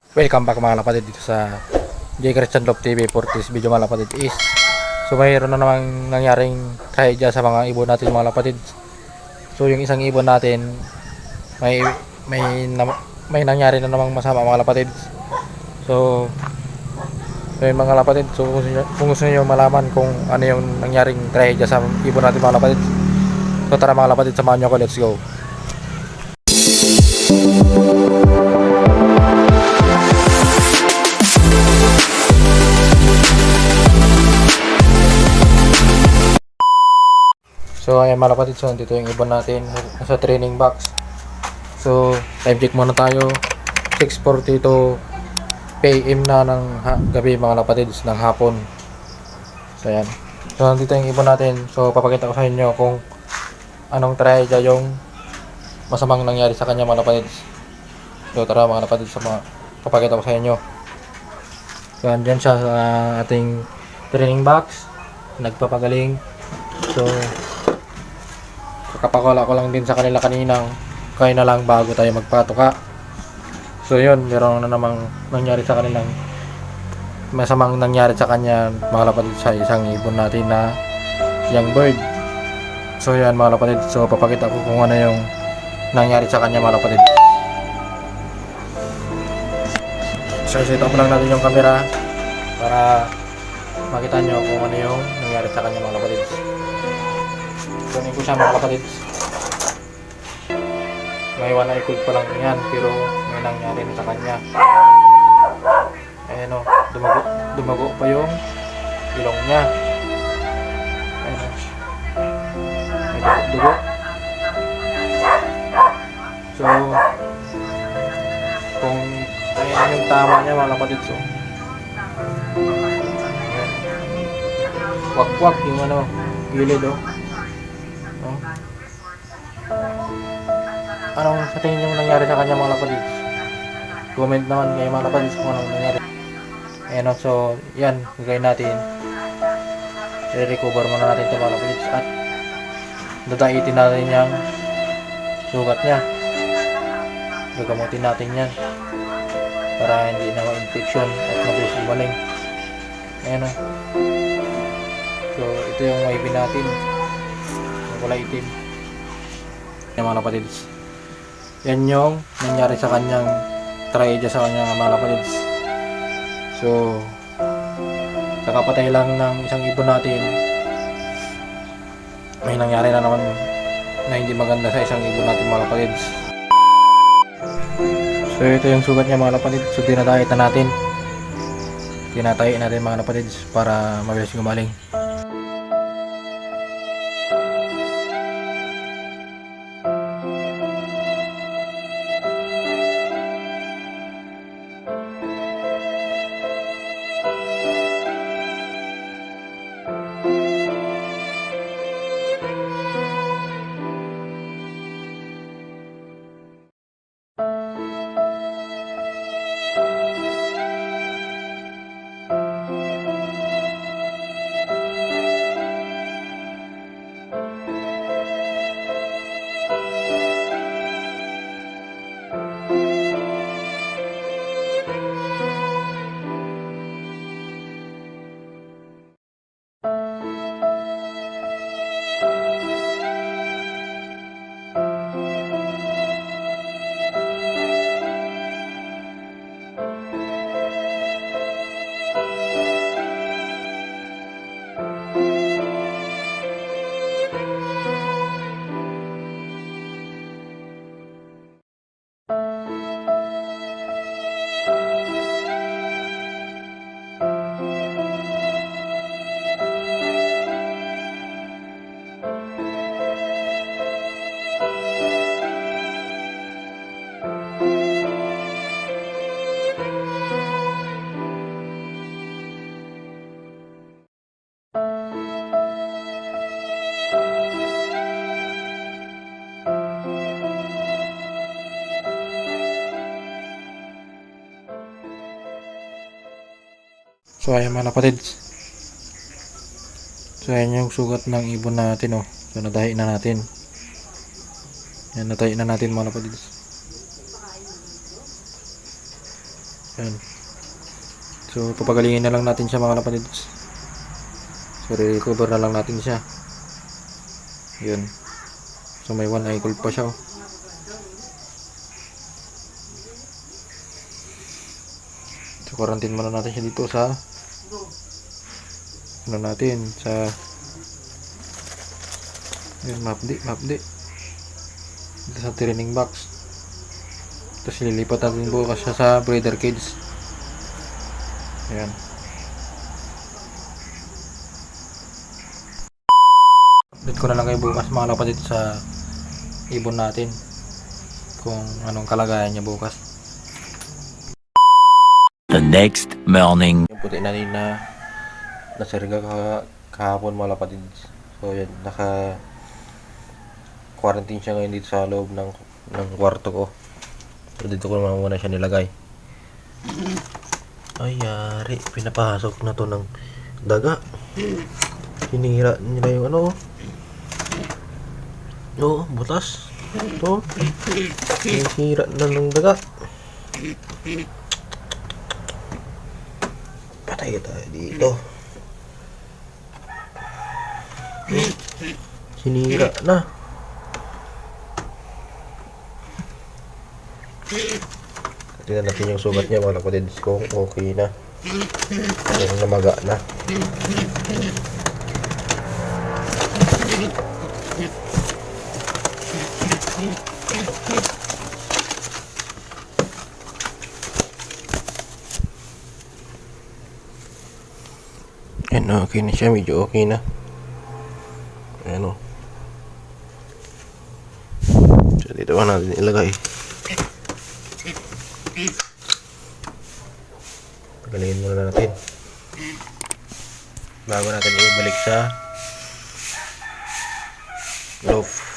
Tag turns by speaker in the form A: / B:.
A: Welcome back mga kapatid dito sa J. Christian Love TV for this video mga kapatid is so mayroon na namang nangyaring trahedya sa mga ibon natin mga kapatid. So yung isang ibon natin may may nangyari na namang masama mga kapatid. So yung mga kapatid, so kung gusto niyo malaman kung ano yung nangyaring trahedya sa ibon natin mga kapatid, so tara mga kapatid, samahan niyo ako, let's go. So ayan mga kapatid, so dito yung ibon natin sa training box. So time check muna tayo, 6:42 PM na ng gabi mga kapatid, ng hapon. So ayan, so nandito yung ibon natin. So papakita ko sa inyo kung anong trahedya yung masamang nangyari sa kanya mga kapatid. So tara mga kapatid, papakita ko sa inyo. So andyan siya sa ating training box, nagpapagaling. So kakapakala ko lang din sa kanila kaninang kaya na lang bago tayo magpatuka. So yun, meron na namang nangyari sa kanilang masamang nangyari sa kanya mga kapatid, sa isang ibon natin na young bird. So yan mga kapatid, so papakita ko kung ano yung nangyari sa kanya mga kapatid. So set up lang natin yung camera para makita nyo kung ano yung nangyari sa kanya mga kapatid. Kunin ko siya mga kapatid. May one eye cold pa lang yan, pero may nangyari na sa kanya. Ayan o, dumago pa yung ilong niya. Ayan o, may dugo. So kung ayan yung tama niya mga kapatid, so ayan, wak-wak yung ano, gilid o. Anong sa tingin nyo nangyari sa kanya mga kapatid? Comment naman kayo mga kapatid kung anong nangyari. Ayan o, so yan, gagawin natin, i-recover muna natin ito mga kapatid at dadaitin natin yung sugat nya. Gagamutin natin yan para hindi na ma-infection at mabilis gumaling. Ayan o, so ito yung maibin natin, yung kulay itim. Ayan mga kapatid, yan yung nangyari sa kanyang trahedya sa kanyang mga kapatids. So kakapatay lang ng isang ibon natin, may nangyari na naman na hindi maganda sa isang ibon natin mga kapatids. So ito yung sugat niya mga kapatids. So tinatahit na natin, mga kapatids para mabilis gumaling. So ayan mga kapatid, so ayan yung sugat ng ibon natin o. So natahi na natin. Yan, natahi na natin mga kapatid. Yan. So, papagalingin na lang natin siya mga kapatids. So, recover na lang natin siya. Yun. So, may 1 eye cold pa siya. So, quarantine muna natin siya dito sa ano natin, sa yun, mapdi dito sa training box. Tapos lilipat natin bukas siya sa breeder cage. Ayan. Update ko na lang kayo bukas mga kapatid sa ibon natin kung anong kalagayan niya bukas.
B: The next morning.
A: Yung puti natin na nasirga kahapon mga kapatid. So yan, naka quarantine siya ngayon dito sa loob ng kwarto ko. So dito ko naman muna siya nilagay. Ay yari, pinapasok na to ng daga. Sinira nila yung ano. Oo, butas. Ito. Sinira na ng daga. Patay tayo dito. Sinira na. Tingnan natin yung sugat niya mga kapatid kung okay na. Kung namaga na. Yan, okay na siya. Medyo okay na. Ayan o. So, dito ba natin ilagay? Pagalingin muna natin. Bago natin ibalik sa loaf.